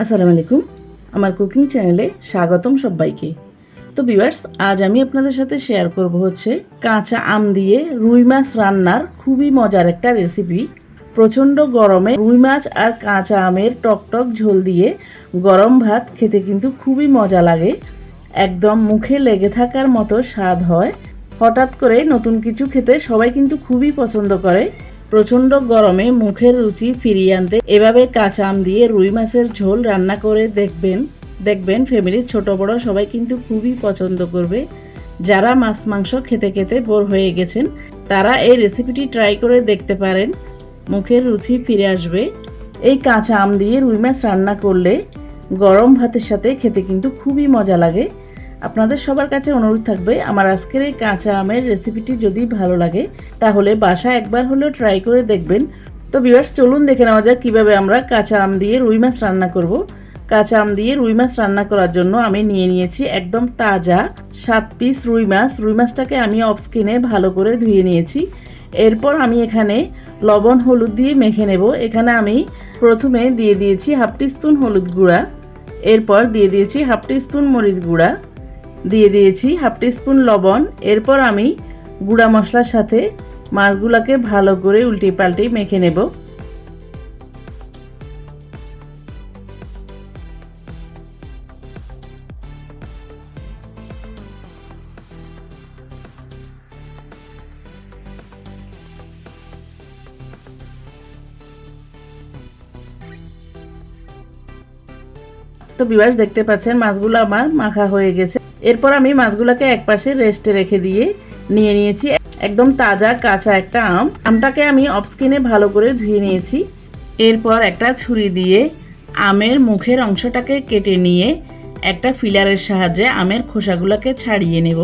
আসসালামু আলাইকুম, আমার কুকিং চ্যানেলে স্বাগতম সবাইকে। তো ভিউয়ার্স, আজ আমি আপনাদের সাথে শেয়ার করব হচ্ছে কাঁচা আম দিয়ে রুই মাছ রান্নার খুবই মজার একটা রেসিপি। প্রচণ্ড গরমে রুই মাছ আর কাঁচা আমের টকটক ঝোল দিয়ে গরম ভাত খেতে কিন্তু খুবই মজা লাগে, একদম মুখে লেগে থাকার মতো স্বাদ হয়। হঠাৎ করে নতুন কিছু খেতে সবাই কিন্তু খুবই পছন্দ করে। প্রচণ্ড গরমে মুখের রুচি ফিরিয়ে আনতে এভাবে কাঁচা আম দিয়ে রুই মাছের ঝোল রান্না করে দেখবেন ফ্যামিলির ছোট বড় সবাই কিন্তু খুবই পছন্দ করবে। যারা মাছ মাংস খেতে খেতে বোর হয়ে গেছেন তারা এই রেসিপিটি ট্রাই করে দেখতে পারেন, মুখের রুচি ফিরে আসবে। এই কাঁচা আম দিয়ে রুই মাছ রান্না করলে গরম ভাতের সাথে খেতে কিন্তু খুবই মজা লাগে। আপনাদের সবার কাছে অনুরোধ থাকবে, আমার আজকের এই কাঁচা আমের রেসিপিটি যদি ভালো লাগে তাহলে বাসায় একবার হলেও ট্রাই করে দেখবেন। তো ভিউয়ার্স, চলুন দেখে নেওয়া যাক কীভাবে আমরা কাঁচা আম দিয়ে রুই মাছ রান্না করব। কাঁচা আম দিয়ে রুই মাছ রান্না করার জন্য আমি নিয়ে নিয়েছি একদম তাজা 7 পিস রুই মাছ। রুই মাছটাকে আমি অফ স্কিনে ভালো করে ধুয়ে নিয়েছি। এরপর আমি এখানে লবণ হলুদ দিয়ে মেখে নেব। এখানে আমি প্রথমে দিয়ে দিয়েছি হাফ টিস্পুন হলুদ গুঁড়া, এরপর দিয়ে দিয়েছি হাফ টিস্পুন মরিচ গুঁড়া, দিয়ে দিয়েছি হাফ টিস্পুন লবণ। এরপর আমি গুঁড়া মশলার সাথে মাছগুলোকে ভালো করে উল্টে পাল্টে মেখে নেব। তো ভিউয়ার্স, দেখতে পাচ্ছেন মাছগুলো আমার মাখা হয়ে গেছে। এরপর আমি মাছগুলোকে একপাশে রেস্টে রেখে দিয়ে নিয়ে নিয়েছি একদম তাজা কাঁচা একটা আম। আমটাকে আমি অফ স্কিনে ভালো করে ধুয়ে নিয়েছি। এরপর একটা ছুরি দিয়ে আমের মুখের অংশটাকে কেটে নিয়ে একটা ফিলারের সাহায্যে আমের খোসাগুলোকে ছাড়িয়ে নেব।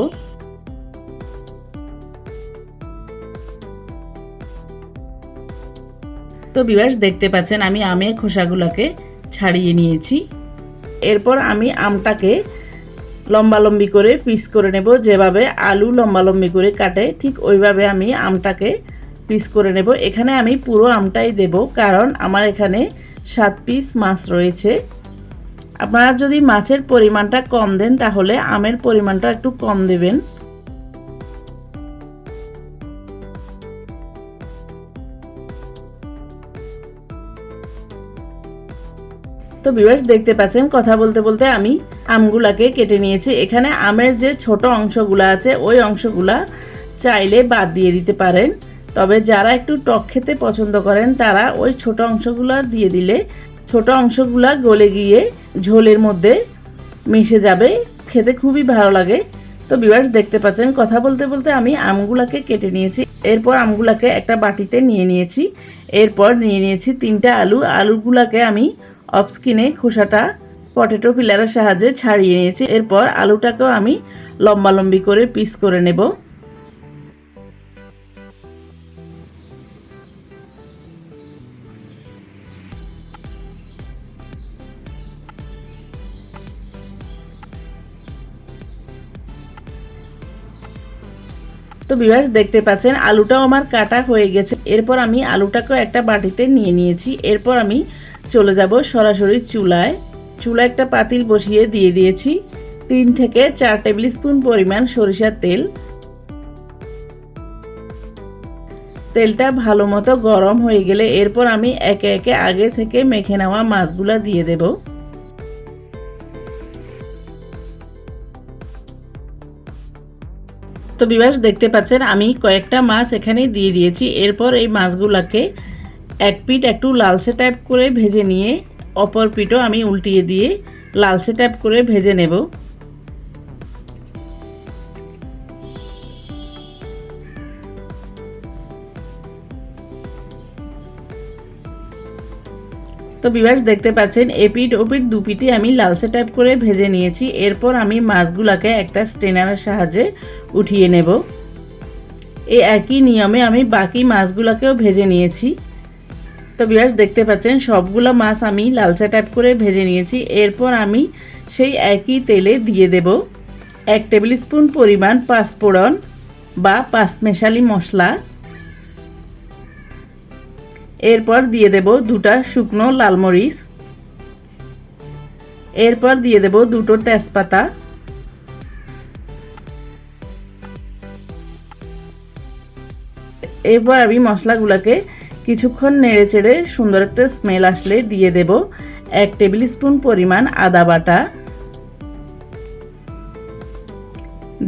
তো ভিউয়ার্স, দেখতে পাচ্ছেন আমি আমের খোসাগুলোকে ছাড়িয়ে নিয়েছি। এরপর আমি আমটাকে লম্বালম্বি করে পিস করে নেব। যেভাবে আলু লম্বালম্বি করে কাটে ঠিক ওইভাবে আমি আমটাকে পিস করে নেব। এখানে আমি পুরো আমটাই দেব, কারণ আমার এখানে 7 পিস মাছ রয়েছে। আপনারা যদি মাছের পরিমাণটা কম দেন তাহলে আমের পরিমাণটা একটু কম দেবেন। তো ভিউয়ার্স, দেখতে পাচ্ছেন কথা বলতে বলতে আমি আমগুলাকে কেটে নিয়েছি। এখানে আমের যে ছোট অংশগুলো আছে ওই অংশগুলা চাইলে বাদ দিয়ে দিতে পারেন, তবে যারা একটু টক খেতে পছন্দ করেন তারা ওই ছোট অংশগুলো দিয়ে দিলে ছোট অংশগুলা গলে গিয়ে ঝোলের মধ্যে মিশে যাবে, খেতে খুবই ভালো লাগে। তো ভিউয়ার্স, দেখতে পাচ্ছেন কথা বলতে বলতে আমি আমগুলাকে কেটে নিয়েছি। এরপর আমগুলাকে একটা বাটিতে নিয়ে নিয়েছি। এরপর নিয়ে নিয়েছি 3টা আলু। আলুগুলাকে আমি অফ স্কিনে খোসাটা পটেটো পিলারের সাহায্যে ছাড়িয়ে নিয়েছি। এরপর আলুটাকেও আমি লম্বালম্বি করে পিস করে নেব। তো ভিউয়ার্স, দেখতে পাচ্ছেন আলুটাও আমার কাটা হয়ে গেছে। এরপর আমি আলুটাকেও একটা বাটিতে নিয়ে নিয়েছি। এরপর আমি চলে যাব সরাসরি চুলায় একটা পাতিল বসিয়ে দিয়ে দিয়েছি 3 থেকে 4 টেবিল স্পুন পরিমাণ সরিষার তেল। তেলটা ভালো মতো গরম হয়ে গেলে এরপর আমি একে একে আগে থেকে মেখে নেওয়া মাছগুলো দিয়ে দেব। তো ভিউয়ার্স, দেখতে পাচ্ছেন আমি কয়েকটা মাছ এখানে দিয়ে দিয়েছি। এরপর এই মাছগুলোকে এক পিঠ একটু লালচে টাইপ করে ভেজে নিয়ে অপর পিঠও আমি উল্টিয়ে দিয়ে লালচে টাইপ করে ভেজে নেব। তো ভিউয়ার্স, দেখতে পাচ্ছেন এপিঠ ওপিঠ দুপিঠই আমি লালচে টাইপ করে ভেজে নিয়েছি। এরপর আমি মাছগুলোকে একটা স্ট্রেনারের সাহায্যে উঠিয়ে নেব। এই একই নিয়মে আমি বাকি মাছগুলোকেও ভেজে নিয়েছি। তো ভিউয়ার্স, দেখতে পাচ্ছেন সবগুলো মাছ আমি লালচে টাইপ করে ভেজে নিয়েছি। এরপর আমি সেই একই তেলে দিয়ে দেব 1 টেবিল স্পুন পরিমাণ পাঁচফোড়ন বা পাঁচমেশালি মশলা। এরপর দিয়ে দেব 2টা শুকনো লাল মরিচ। এরপর দিয়ে দেব দুটো তেজপাতা, এরপর আমি মশলাগুলোকে কিছুক্ষণ নেড়ে চেড়ে সুন্দর একটা স্মেল আসলে দিয়ে দেব 1 টেবিল স্পুন পরিমাণ আদা বাটা,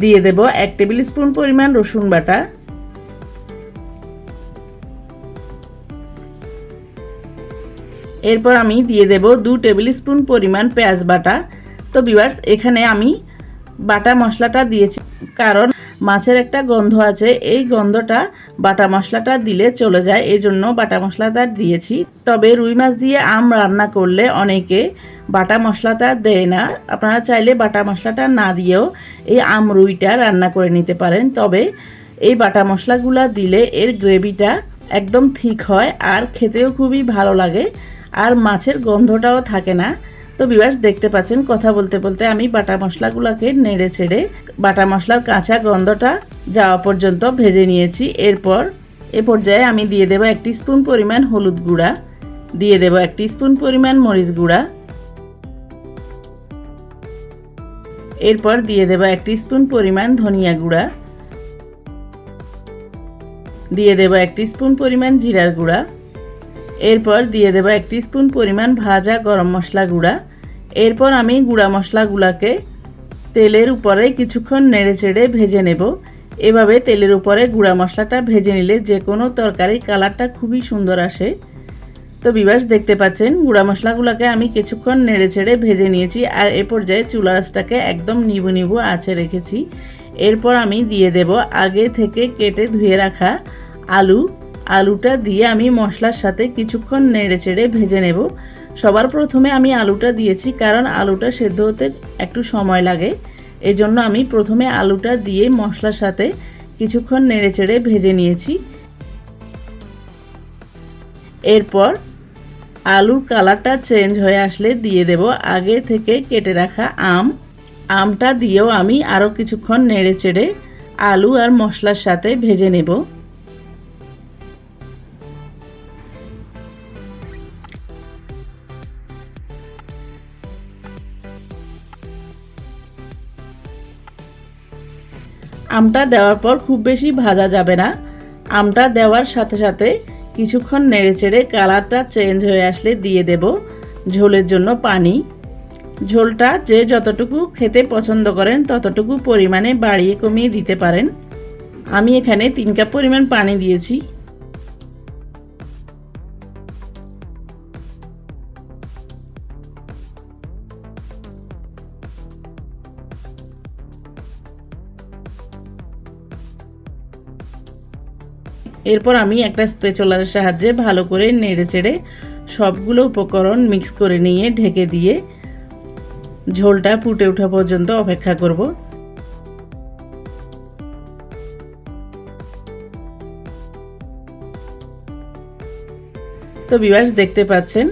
দিয়ে দেব 1 টেবিল স্পুন পরিমাণ রসুন বাটা, এরপর আমি দিয়ে দেব 2 টেবিল স্পুন পরিমাণ পেঁয়াজ বাটা। তো ভিউয়ার্স, এখানে আমি বাটা মশলাটা দিয়েছি কারণ মাছের একটা গন্ধ আছে, এই গন্ধটা বাটা মশলাটা দিলে চলে যায়, এই জন্য বাটা মশলাটা দিয়েছি। তবে রুই মাছ দিয়ে আম রান্না করলে অনেকে বাটা মশলাটা দেয় না, আপনারা চাইলে বাটা মশলাটা না দিয়েও এই আম রুইটা রান্না করে নিতে পারেন। তবে এই বাটা মশলাগুলো দিলে এর গ্রেভিটা একদম ঠিক হয় আর খেতেও খুবই ভালো লাগে, আর মাছের গন্ধটাও থাকে না। তো ভিউয়ার্স, দেখতে পাচ্ছেন কথা বলতে বলতে আমি বাটা মশলাগুলোকে নেড়ে ছেড়ে বাটা মশলার কাঁচা গন্ধটা যাওয়া পর্যন্ত ভেজে নিয়েছি। এরপর এ পর্যায়ে আমি দিয়ে দেব 1 স্পুন পরিমাণ হলুদ গুঁড়া, দিয়ে দেব 1 স্পুন পরিমাণ মরিচ গুঁড়া, এরপর দিয়ে দেব 1 স্পুন পরিমাণ ধনিয়া গুঁড়া, দিয়ে দেব 1 স্পুন পরিমাণ জিরার গুঁড়া, এরপর দিয়ে দেব 1 স্পুন পরিমাণ ভাজা গরম মশলা গুঁড়া। এরপর আমি গুঁড়া মশলাগুলোকে তেলের উপরে কিছুক্ষণ নেড়ে চেড়ে ভেজে নেব। এভাবে তেলের উপরে গুঁড়া মশলাটা ভেজে নিলে যে কোনো তরকারির কালারটা খুবই সুন্দর আসে। তো ভিউয়ার্স, দেখতে পাচ্ছেন গুঁড়া মশলাগুলোকে আমি কিছুক্ষণ নেড়ে চেড়ে ভেজে নিয়েছি, আর এ পর্যায়ে চুলা আঁচটাকে একদম নিভু নিভু আঁচে রেখেছি। এরপর আমি দিয়ে দেব আগে থেকে কেটে ধুয়ে রাখা আলুটা দিয়ে আমি মশলার সাথে কিছুক্ষণ নেড়ে চেড়ে ভেজে নেব। সবার প্রথমে আমি আলুটা দিয়েছি কারণ আলুটা সেদ্ধ হতে একটু সময় লাগে, এই জন্য আমি প্রথমে আলুটা দিয়ে মশলার সাথে কিছুক্ষণ নেড়ে চেড়ে ভেজে নিয়েছি। এরপর আলুর কালারটা চেঞ্জ হয়ে আসলে দিয়ে দেব আগে থেকে কেটে রাখা আমটা দিয়েও আমি আরও কিছুক্ষণ নেড়ে চেড়ে আলু আর মশলার সাথে ভেজে নেব। আমটা দেওয়ার পর খুব বেশি ভাজা যাবে না, আমটা দেওয়ার সাথে সাথে কিছুক্ষণ নেড়ে চেড়ে কালারটা চেঞ্জ হয়ে আসলে দিয়ে দেব ঝোলের জন্য পানি। ঝোলটা যে যতটুকু খেতে পছন্দ করেন ততটুকু পরিমাণে বাড়িয়ে কমিয়ে দিতে পারেন। আমি এখানে 3 কাপ পরিমাণ পানি দিয়েছি। এরপর আমি একটা স্প্যাচুলার সাহায্যে ভালো করে নেড়ে চেড়ে সবগুলো উপকরণ মিক্স করে নিয়ে ঢেকে দিয়ে ঝোলটা ফুটে ওঠা পর্যন্ত অপেক্ষা করব। তো ভিউয়ার্স, দেখতে পাচ্ছেন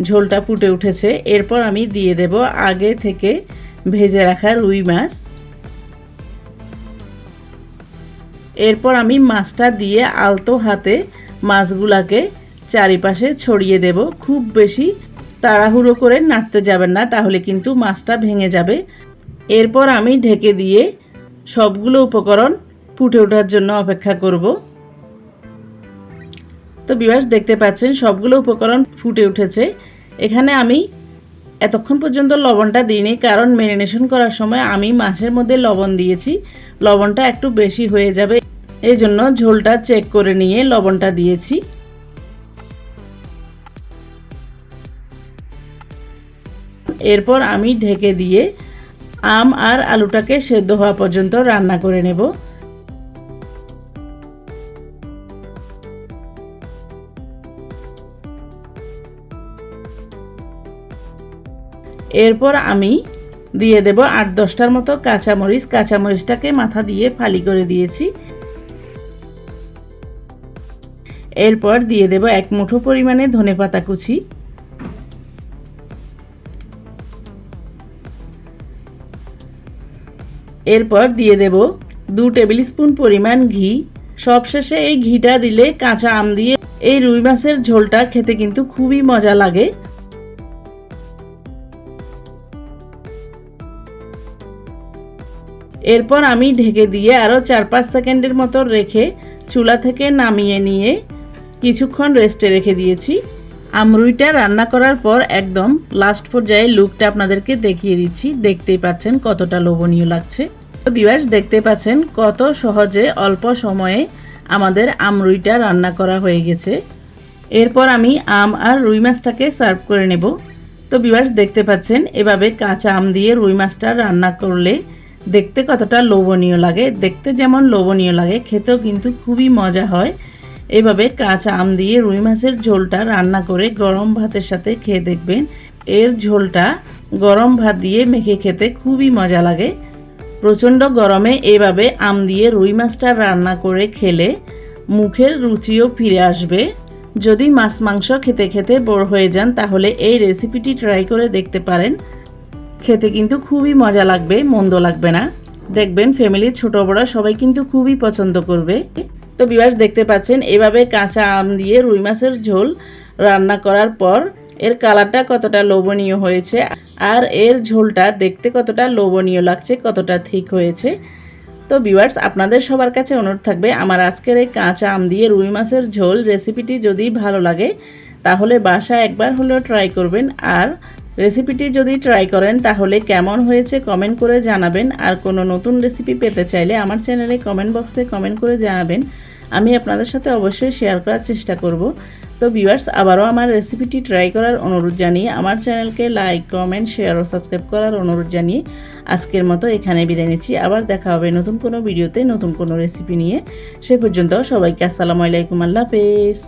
ঝোলটা ফুটে উঠেছে। এরপর আমি দিয়ে দেব আগে থেকে ভেজে রাখা রুই মাছ। এরপর আমি মাছটা দিয়ে আলতো হাতে মাছগুলাকে চারিপাশে ছড়িয়ে দেব। খুব বেশি তাড়াহুড়ো করে নাড়তে যাবেন না, তাহলে কিন্তু মাছটা ভেঙে যাবে। এরপর আমি ঢেকে দিয়ে সবগুলো উপকরণ ফুটে ওঠার জন্য অপেক্ষা করব। তো ভিউয়ার্স, দেখতে পাচ্ছেন সবগুলো উপকরণ ফুটে উঠেছে। এখানে আমি এতক্ষণ পর্যন্ত লবণটা দিইনি কারণ ম্যারিনেশন করার সময় আমি মাছের মধ্যে লবণ দিয়েছি, লবণটা একটু বেশি হয়ে যাবে, এই জন্য ঝোলটা চেক করে নিয়ে লবণটা দিয়েছি। এরপর আমি ঢেকে দিয়ে আম আর আলুটাকে সেদ্ধ হওয়া পর্যন্ত রান্না করে নেব। এরপর আমি দিয়ে দেব 8-10টার মতো কাঁচামরিচ। কাঁচামরিচটাকে মাথা দিয়ে ফালি করে দিয়েছি। এরপর দিয়ে দেব 1 মুঠো পরিমাণে ধনেপাতা কুচি। এরপর দিয়ে দেব 2 টেবিল স্পুন পরিমাণ ঘি। সবশেষে এই ঘিটা দিলে কাঁচা আম দিয়ে এই রুই মাছের ঝোলটা খেতে কিন্তু খুবই মজা লাগে। এরপর আমি ঢেকে দিয়ে আরও 4-5 সেকেন্ডের মতো রেখে চুলা থেকে নামিয়ে নিয়ে কিছুক্ষণ রেস্টে রেখে দিয়েছি। আমরুইটা রান্না করার পর একদম লাস্ট পর্যায়ে লুকটা আপনাদেরকে দেখিয়ে দিচ্ছি। দেখতেই পাচ্ছেন কতটা লোভনীয় লাগছে। তো ভিউয়ার্স দেখতে পাচ্ছেন কত সহজে অল্প সময়ে আমাদের আমরুইটা রান্না করা হয়ে গেছে। এরপর আমি আম আর রুই মাছটাকে সার্ভ করে নেব। তো ভিউয়ার্স দেখতে পাচ্ছেন এভাবে কাঁচা আম দিয়ে রুই মাছটা রান্না করলে দেখতে কতটা লোভনীয় লাগে। দেখতে যেমন লোভনীয় লাগে, খেতেও কিন্তু খুবই মজা হয়। এভাবে কাঁচা আম দিয়ে রুই মাছের ঝোলটা রান্না করে গরম ভাতের সাথে খেয়ে দেখবেন। এর ঝোলটা গরম ভাত দিয়ে মেখে খেতে খুবই মজা লাগে। প্রচণ্ড গরমে এভাবে আম দিয়ে রুই মাছটা রান্না করে খেলে মুখের রুচিও ফিরে আসবে। যদি মাছ মাংস খেতে খেতে বোর হয়ে যান তাহলে এই রেসিপিটি ট্রাই করে দেখতে পারেন। খেতে কিন্তু খুবই মজা লাগবে, মন্দ লাগবে না। দেখবেন ফ্যামিলির ছোট বড় সবাই কিন্তু খুবই পছন্দ করবে। তো ভিউয়ার্স দেখতে পাচ্ছেন এভাবে কাঁচা আম দিয়ে রুই মাছের ঝোল রান্না করার পর এর কালারটা কতটা লোভনীয় হয়েছে আর এর ঝোলটা দেখতে কতটা লোভনীয় লাগছে, কতটা ঠিক হয়েছে। তো ভিউয়ার্স আপনাদের সবার কাছে অনুরোধ থাকবে আমার আজকের এই কাঁচা আম দিয়ে রুই মাছের ঝোল রেসিপিটি যদি ভালো লাগে তাহলে বাসায় একবার হলেও ট্রাই করবেন। আর রেসিপিটি যদি ট্রাই করেন তাহলে কেমন হয়েছে কমেন্ট করে জানাবেন। আর কোনো নতুন রেসিপি পেতে চাইলে আমার চ্যানেলে কমেন্ট বক্সে কমেন্ট করে জানাবেন, আমি আপনাদের সাথে অবশ্যই শেয়ার করার চেষ্টা করব। তো ভিউয়ার্স আবারও আমার রেসিপিটি ট্রাই করার অনুরোধ জানিয়ে আমার চ্যানেলকে লাইক কমেন্ট শেয়ার ও সাবস্ক্রাইব করার অনুরোধ জানিয়ে আজকের মতো এখানে বিদায় নিচ্ছি। আবার দেখা হবে নতুন কোনো ভিডিওতে নতুন কোনো রেসিপি নিয়ে। সে পর্যন্ত সবাইকে আসসালামু আলাইকুম, আল্লাহ হাফেজ।